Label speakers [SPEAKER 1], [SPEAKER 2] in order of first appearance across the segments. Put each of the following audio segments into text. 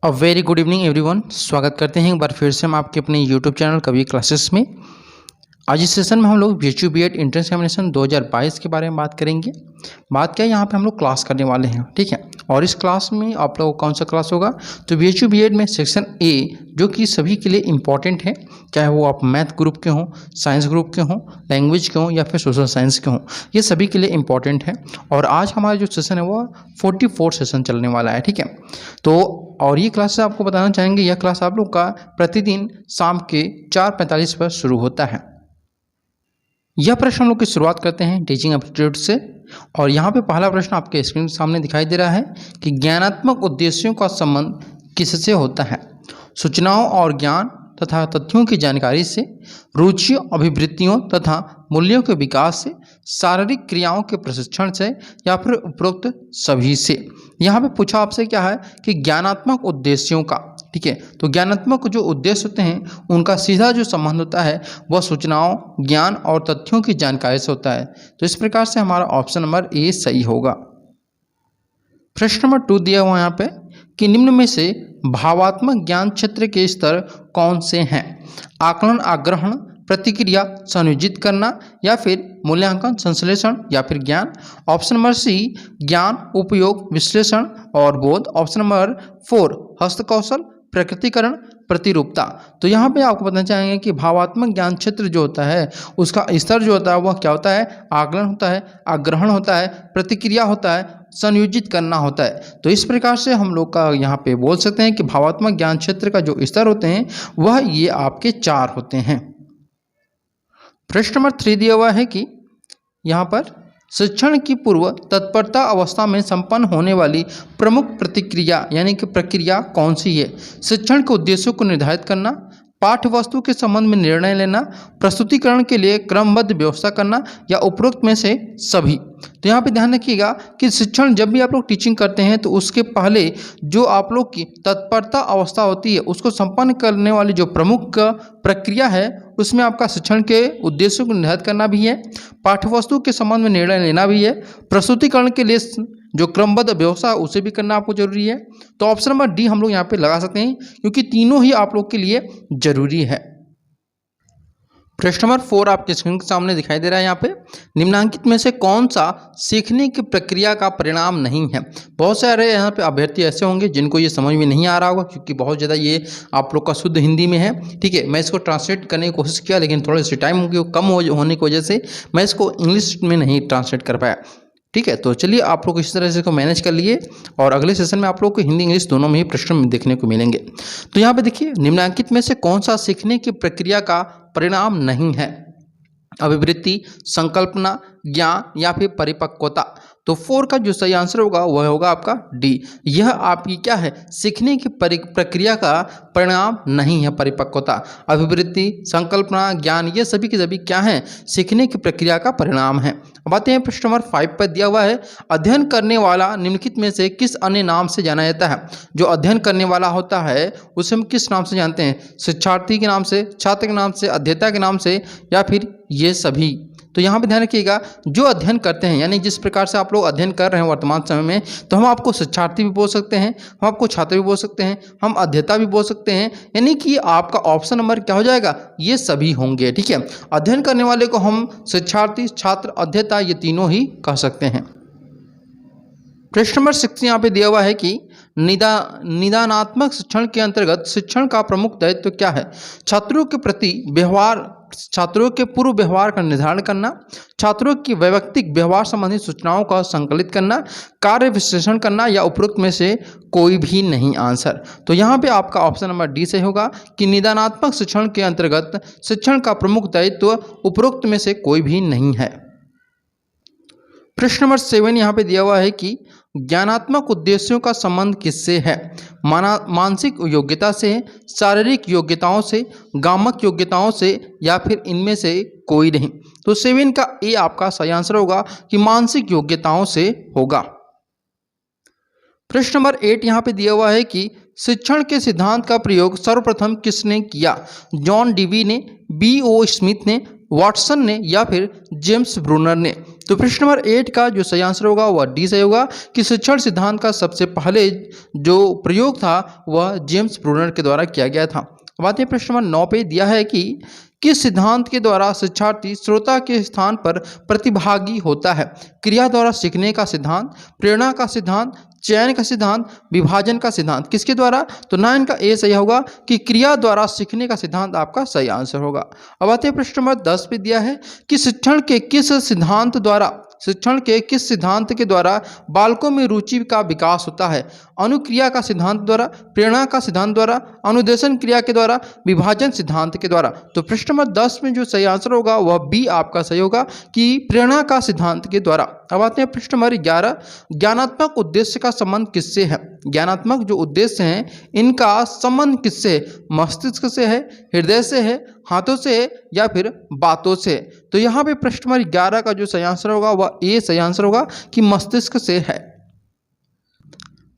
[SPEAKER 1] A very good evening everyone. स्वागत करते हैं एक बार फिर से हम आपके अपने यूट्यूब चैनल कवि क्लासेस में। आज इस सेशन में हम लोग बीएचयू बीएड एंट्रेंस एग्जामिनेशन 2022 के बारे में बात करेंगे। बात क्या है, यहाँ पे हम लोग क्लास करने वाले हैं, ठीक है। और इस क्लास में आप लोगों को कौन सा क्लास होगा, तो बीएचयू बीएड में सेक्शन ए, जो कि सभी के लिए इम्पॉर्टेंट है, चाहे वो आप मैथ ग्रुप के हों, साइंस ग्रुप के हों, लैंग्वेज के हों या फिर सोशल साइंस के हों, ये सभी के लिए इम्पॉर्टेंट है। और आज हमारा जो सेशन है वो 44 सेशन चलने वाला है, ठीक है। तो और ये क्लास आपको बताना चाहेंगे, यह क्लास आप लोग का प्रतिदिन शाम के 4:45 पर शुरू होता है। यह प्रश्न हम लोग की शुरुआत करते हैं टीचिंग एप्टीट्यूड से। और यहाँ पे पहला प्रश्न आपके स्क्रीन के सामने दिखाई दे रहा है कि ज्ञानात्मक उद्देश्यों का संबंध किससे होता है। सूचनाओं और ज्ञान तथा तथ्यों की जानकारी से, रुचियों, अभिवृत्तियों तथा मूल्यों के विकास से, शारीरिक क्रियाओं के प्रशिक्षण से या फिर उपरोक्त सभी से। यहाँ पे पूछा आपसे क्या है कि ज्ञानात्मक उद्देश्यों का, ठीक है। तो ज्ञानात्मक जो उद्देश्य होते हैं उनका सीधा जो संबंध होता है वह सूचनाओं, ज्ञान और तथ्यों की जानकारी से होता है। तो इस प्रकार से हमारा ऑप्शन नंबर ए सही होगा। प्रश्न नंबर 2 दिया हुआ यहाँ पे कि निम्न में से भावात्मक ज्ञान क्षेत्र के स्तर कौन से हैं। आकलन, आग्रहण, प्रतिक्रिया, संयोजित करना या फिर मूल्यांकन, संश्लेषण या फिर ज्ञान। ऑप्शन नंबर सी ज्ञान, उपयोग, विश्लेषण और बोध। Option number 4 हस्तकौशल, प्रकृतिकरण, प्रतिरूपता। तो यहाँ पे आपको बताना चाहेंगे कि भावात्मक ज्ञान क्षेत्र जो होता है उसका स्तर जो होता है वह क्या होता है, आकलन होता है, आग्रहण होता है, प्रतिक्रिया होता है, संयोजित करना होता है। तो इस प्रकार से हम लोग का यहाँ पे बोल सकते हैं कि भावात्मक ज्ञान क्षेत्र का जो स्तर होते हैं वह ये आपके 4 होते हैं। प्रश्न नंबर 3 दिया हुआ है कि यहाँ पर शिक्षण की पूर्व तत्परता अवस्था में संपन्न होने वाली प्रमुख प्रतिक्रिया यानी कि प्रक्रिया कौन सी है। शिक्षण के उद्देश्यों को निर्धारित करना, पाठ्य वस्तु के संबंध में निर्णय लेना, प्रस्तुतिकरण के लिए क्रमबद्ध व्यवस्था करना या उपरोक्त में से सभी। तो यहाँ पे ध्यान रखिएगा कि शिक्षण जब भी आप लोग टीचिंग करते हैं तो उसके पहले जो आप लोग की तत्परता अवस्था होती है उसको संपन्न करने वाली जो प्रमुख प्रक्रिया है उसमें आपका शिक्षण के उद्देश्यों को निर्धारित करना भी है, पाठ्यवस्तु के संबंध में निर्णय लेना भी है, प्रस्तुतिकरण के लिए जो क्रमबद्ध व्यवस्था उसे भी करना आपको जरूरी है। तो ऑप्शन नंबर डी हम लोग यहाँ पे लगा सकते हैं क्योंकि तीनों ही आप लोग के लिए जरूरी है। प्रश्न नंबर 4 आपके स्क्रीन के सामने दिखाई दे रहा है। यहाँ पे निम्नांकित में से कौन सा सीखने की प्रक्रिया का परिणाम नहीं है। बहुत सारे यहाँ पे अभ्यर्थी ऐसे होंगे जिनको ये समझ में नहीं आ रहा होगा क्योंकि बहुत ज़्यादा ये आप लोग का शुद्ध हिंदी में है, ठीक है। मैं इसको ट्रांसलेट करने की कोशिश किया लेकिन थोड़े से टाइम कम होने की वजह से मैं इसको इंग्लिश में नहीं ट्रांसलेट कर पाया, ठीक है। तो चलिए आप लोग इस तरह से इसको मैनेज कर लिए और अगले सेशन में आप लोग को हिंदी इंग्लिश दोनों में ही प्रश्न देखने को मिलेंगे। तो यहाँ पे देखिए निम्नांकित में से कौन सा सीखने की प्रक्रिया का परिणाम नहीं है। अभिवृत्ति, संकल्पना, ज्ञान या फिर परिपक्वता। तो 4 का जो सही आंसर होगा वह होगा आपका डी। यह आपकी क्या है, सीखने की प्रक्रिया का परिणाम नहीं है। परिपक्वता, अभिवृत्ति, संकल्पना, ज्ञान ये सभी के सभी क्या हैं, सीखने की प्रक्रिया का परिणाम है। अब आते हैं प्रश्न नंबर 5 पर दिया हुआ है अध्ययन करने वाला निम्नलिखित में से किस अन्य नाम से जाना जाता है। जो अध्ययन करने वाला होता है उसे हम किस नाम से जानते हैं, शिक्षार्थी के नाम से, छात्र के नाम से, अध्येता के नाम से या फिर ये सभी। तो यहाँ पे ध्यान रखिएगा जो अध्ययन करते हैं यानी जिस प्रकार से आप लोग अध्ययन कर रहे हैं वर्तमान समय में, तो हम आपको शिक्षार्थी भी बोल सकते हैं, हम आपको छात्र भी बोल सकते हैं, हम अध्येता भी बोल सकते हैं, यानी कि आपका ऑप्शन नंबर क्या हो जाएगा, ये सभी होंगे, ठीक है। अध्ययन करने वाले को हम शिक्षार्थी, छात्र, अध्येता ये तीनों ही कह सकते हैं। प्रश्न नंबर 6 यहाँ पे दिया हुआ है कि निदानात्मक शिक्षण के अंतर्गत शिक्षण का प्रमुख दायित्व क्या है। छात्रों के प्रति व्यवहार, छात्रों के पूर्व व्यवहार का निर्धारण करना, छात्रों की वैयक्तिक व्यवहार संबंधी सूचनाओं का संकलित करना, कार्य विश्लेषण करना या उपरोक्त में से कोई भी नहीं आंसर। तो यहाँ पे आपका ऑप्शन नंबर डी से होगा कि निदानात्मक शिक्षण के अंतर्गत शिक्षण का प्रमुख दायित्व उपरोक्त में से कोई भी नहीं है। प्रश्न नंबर 7 यहाँ पे दिया हुआ है कि ज्ञानात्मक उद्देश्यों का संबंध किससे है। मानसिक योग्यता से, शारीरिक योग्यताओं से, गामक योग्यताओं से या फिर इनमें से कोई नहीं। तो 7 का ए आपका सही आंसर होगा कि मानसिक योग्यताओं से होगा। प्रश्न नंबर 8 यहाँ पे दिया हुआ है कि शिक्षण के सिद्धांत का प्रयोग सर्वप्रथम किसने किया। जॉन डीवी ने, बी.ओ. स्मिथ ने, वाटसन ने या फिर जेम्स ब्रूनर ने। तो प्रश्न नंबर 8 का जो सही आंसर होगा वह डी सही होगा कि शिक्षण सिद्धांत का सबसे पहले जो प्रयोग था वह जेम्स ब्रूनर के द्वारा किया गया था। अब आते हैं प्रश्न नंबर 9 पे दिया है कि किस सिद्धांत के द्वारा शिक्षार्थी श्रोता के स्थान पर प्रतिभागी होता है। क्रिया द्वारा सीखने का सिद्धांत, प्रेरणा का सिद्धांत, चयन का सिद्धांत, विभाजन का सिद्धांत, किसके द्वारा? तो 9 का ए सही होगा कि क्रिया द्वारा सीखने का सिद्धांत आपका सही आंसर होगा। अब आते हैं प्रश्न नंबर 10 पे दिया है कि शिक्षण के किस सिद्धांत के द्वारा बालकों में रुचि का विकास होता है। अनुक्रिया का सिद्धांत द्वारा, प्रेरणा का सिद्धांत द्वारा, अनुदेशन क्रिया के द्वारा, विभाजन सिद्धांत के द्वारा। तो प्रश्न नंबर 10 में जो सही आंसर होगा वह बी आपका सही होगा कि प्रेरणा का सिद्धांत के द्वारा। अब आते हैं प्रश्न नंबर 11, ज्ञानात्मक उद्देश्य का संबंध किससे है। ज्ञानात्मक जो उद्देश्य हैं इनका संबंध किससे? मस्तिष्क से है, हृदय से है, हाथों से है या फिर बातों से। तो यहाँ पे प्रश्न नंबर 11 का जो सही आंसर होगा वह ए सही आंसर होगा कि मस्तिष्क से है।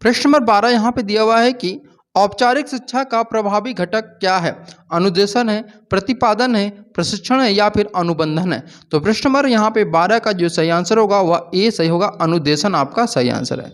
[SPEAKER 1] प्रश्न नंबर 12 यहाँ पे दिया हुआ है कि औपचारिक शिक्षा का प्रभावी घटक क्या है। अनुदेशन है, प्रतिपादन है, प्रशिक्षण है या फिर अनुबंधन है। तो प्रश्न नंबर यहाँ पे 12 का जो सही आंसर होगा वह ए सही होगा, अनुदेशन आपका सही आंसर है।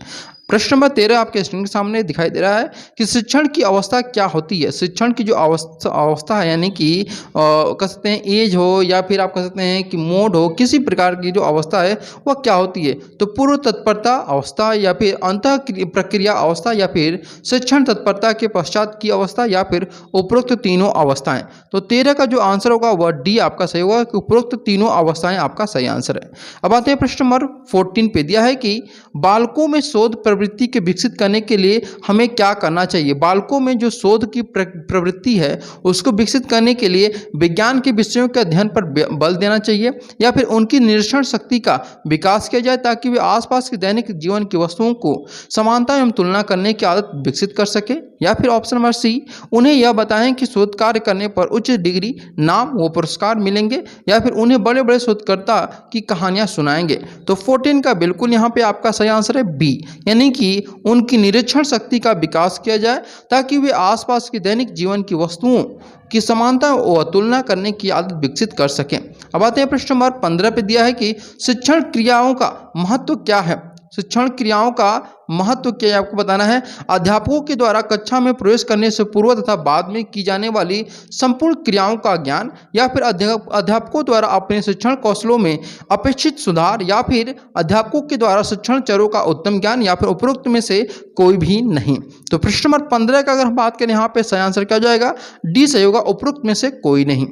[SPEAKER 1] प्रश्न नंबर 13 आपके स्क्रीन के सामने दिखाई दे रहा है कि शिक्षण की अवस्था क्या होती है। शिक्षण की जो अवस्था है यानी कि कह सकते हैं एज हो या फिर आप कह सकते हैं कि मोड हो, किसी प्रकार की जो अवस्था है वह क्या होती है। तो पूर्व तत्परता अवस्था या फिर अंतः प्रक्रिया अवस्था या फिर शिक्षण तत्परता के पश्चात की अवस्था या फिर उपरोक्त तीनों अवस्थाएं। तो 13 का जो आंसर होगा वह डी आपका सही होगा कि उपरोक्त तीनों अवस्थाएं आपका सही आंसर है। अब आते हैं प्रश्न नंबर 14 पे दिया है कि बालकों में शोध प्रवृत्ति के विकसित करने के लिए हमें क्या करना चाहिए। बालकों में जो शोध की प्रवृत्ति है उसको विकसित करने के लिए विज्ञान के विषयों के अध्ययन पर बल देना चाहिए या फिर उनकी निरीक्षण शक्ति का विकास किया जाए ताकि वे आसपास के दैनिक जीवन की वस्तुओं को समानता एवं तुलना करने की आदत विकसित कर सके, या फिर ऑप्शन नंबर सी उन्हें यह बताएं कि शोध कार्य करने पर उच्च डिग्री, नाम व पुरस्कार मिलेंगे या फिर उन्हें बड़े बड़े शोधकर्ता की कहानियां सुनाएंगे। तो 14 का बिल्कुल यहाँ पे आपका सही आंसर है बी, यानी कि उनकी निरीक्षण शक्ति का विकास किया जाए ताकि वे आसपास के दैनिक जीवन की वस्तुओं की समानता व तुलना करने की आदत विकसित कर सकें। अब आते हैं प्रश्न नंबर 15 पे दिया है कि शिक्षण क्रियाओं का महत्व क्या है। शिक्षण क्रियाओं का महत्व क्या है आपको बताना है। अध्यापकों के द्वारा कक्षा में प्रवेश करने से पूर्व तथा बाद में की जाने वाली संपूर्ण क्रियाओं का ज्ञान या फिर अध्यापकों द्वारा अपने शिक्षण कौशलों में अपेक्षित सुधार या फिर अध्यापकों के द्वारा शिक्षण चरों का उत्तम ज्ञान या फिर उपरोक्त में से कोई भी नहीं। तो प्रश्न नंबर 15 का अगर हम बात करें यहाँ पे सही आंसर क्या हो जाएगा? डी सही होगा, उपरोक्त में से कोई नहीं।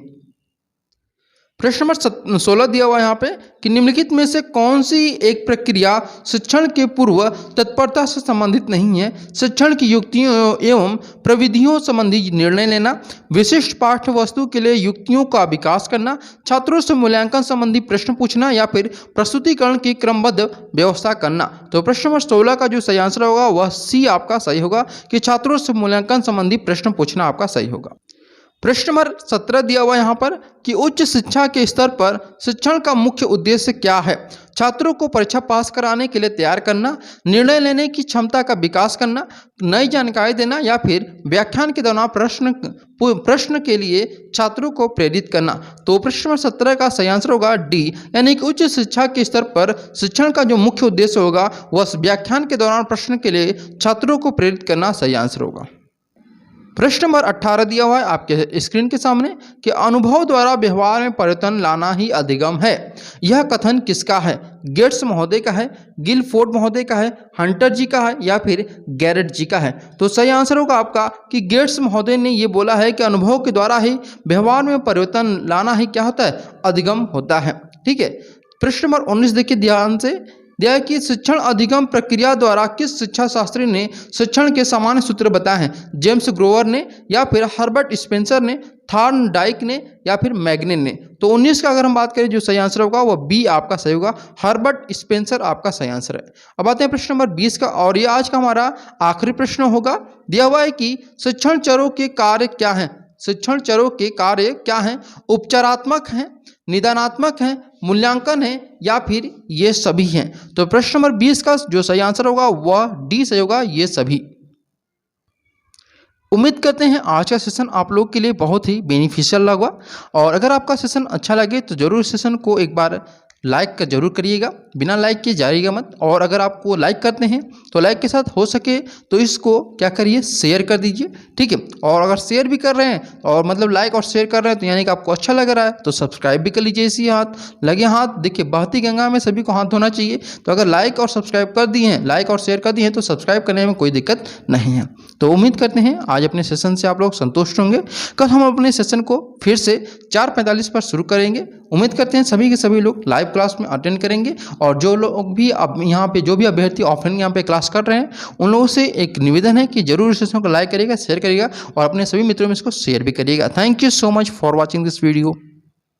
[SPEAKER 1] प्रश्न नंबर 16 दिया हुआ यहाँ पे कि निम्नलिखित में से कौन सी एक प्रक्रिया शिक्षण के पूर्व तत्परता से संबंधित नहीं है। शिक्षण की युक्तियों एवं प्रविधियों संबंधी निर्णय लेना, विशिष्ट पाठ्य वस्तु के लिए युक्तियों का विकास करना, छात्रों से मूल्यांकन संबंधी प्रश्न पूछना या फिर प्रस्तुतिकरण की क्रमबद्ध व्यवस्था करना। तो प्रश्न नंबर 16 का जो सही आंसर होगा वह सी आपका सही होगा कि छात्रों से मूल्यांकन संबंधी प्रश्न पूछना आपका सही होगा। प्रश्न नंबर 17 दिया हुआ यहाँ पर कि उच्च शिक्षा के स्तर पर शिक्षण का मुख्य उद्देश्य क्या है। छात्रों को परीक्षा पास कराने के लिए तैयार करना, निर्णय लेने की क्षमता का विकास करना, नई जानकारी देना या फिर व्याख्यान के दौरान प्रश्न के लिए छात्रों को प्रेरित करना। तो प्रश्न नंबर 17 का सही आंसर होगा डी, यानी कि उच्च शिक्षा के स्तर पर शिक्षण का जो मुख्य उद्देश्य होगा वह व्याख्यान के दौरान प्रश्न के लिए छात्रों को प्रेरित करना सही आंसर होगा। प्रश्न नंबर 18 दिया हुआ है आपके स्क्रीन के सामने कि अनुभव द्वारा व्यवहार में परिवर्तन लाना ही अधिगम है। यह कथन किसका है? गेट्स महोदय का है, गिलफोर्ड महोदय का है, हंटर जी का है या फिर गैरेट जी का है। तो सही आंसर होगा आपका कि गेट्स महोदय ने ये बोला है कि अनुभव के द्वारा ही व्यवहार में परिवर्तन लाना ही क्या होता है? अधिगम होता है। ठीक है। प्रश्न नंबर 19 देखिए ध्यान से दिया है कि शिक्षण अधिगम प्रक्रिया द्वारा किस शिक्षा शास्त्री ने शिक्षण के सामान्य सूत्र बताए हैं। जेम्स ग्रोवर ने या फिर हर्बर्ट स्पेंसर ने, थॉर्नडाइक ने या फिर मैग्निन ने। तो 19 का अगर हम बात करें जो सही आंसर होगा वह बी आपका सही होगा, हर्बर्ट स्पेंसर आपका सही आंसर है। अब आते हैं प्रश्न नंबर 20 का, और ये आज का हमारा आखिरी प्रश्न होगा। दिया हुआ है कि शिक्षण चरों के कार्य क्या हैं। शिक्षण चरों के कार्य क्या हैं? उपचारात्मक हैं, निदानात्मक हैं, मूल्यांकन है या फिर ये सभी हैं। तो प्रश्न नंबर 20 का जो सही आंसर होगा वह डी सही होगा, ये सभी। उम्मीद करते हैं आज का सेशन आप लोग के लिए बहुत ही बेनिफिशियल लगा, और अगर आपका सेशन अच्छा लगे तो जरूर सेशन को एक बार लाइक का जरूर करिएगा, बिना लाइक किए जाइएगा मत। और अगर आपको लाइक करते हैं तो लाइक के साथ हो सके तो इसको क्या करिए, शेयर कर दीजिए, ठीक है। और अगर शेयर भी कर रहे हैं और मतलब लाइक और शेयर कर रहे हैं तो यानी कि आपको अच्छा लग रहा है, तो सब्सक्राइब भी कर लीजिए। इसी हाथ लगे हाथ, देखिए बहती गंगा में सभी को हाथ धोना चाहिए। तो अगर लाइक और सब्सक्राइब कर दिए हैं, लाइक और शेयर कर दिए हैं, तो सब्सक्राइब करने में कोई दिक्कत नहीं है। तो उम्मीद करते हैं आज अपने सेशन से आप लोग संतुष्ट होंगे। कल हम अपने सेशन को फिर से 4:45 पर शुरू करेंगे। उम्मीद करते हैं सभी के सभी लोग लाइव क्लास में अटेंड करेंगे। और जो लोग भी अब यहाँ पे जो भी अभ्यर्थी ऑफलाइन यहाँ पे क्लास कर रहे हैं, उन लोगों से एक निवेदन है कि जरूर इस सेशन को लाइक करिएगा, शेयर करिएगा और अपने सभी मित्रों में इसको शेयर भी करिएगा। Thank you so much for watching this video.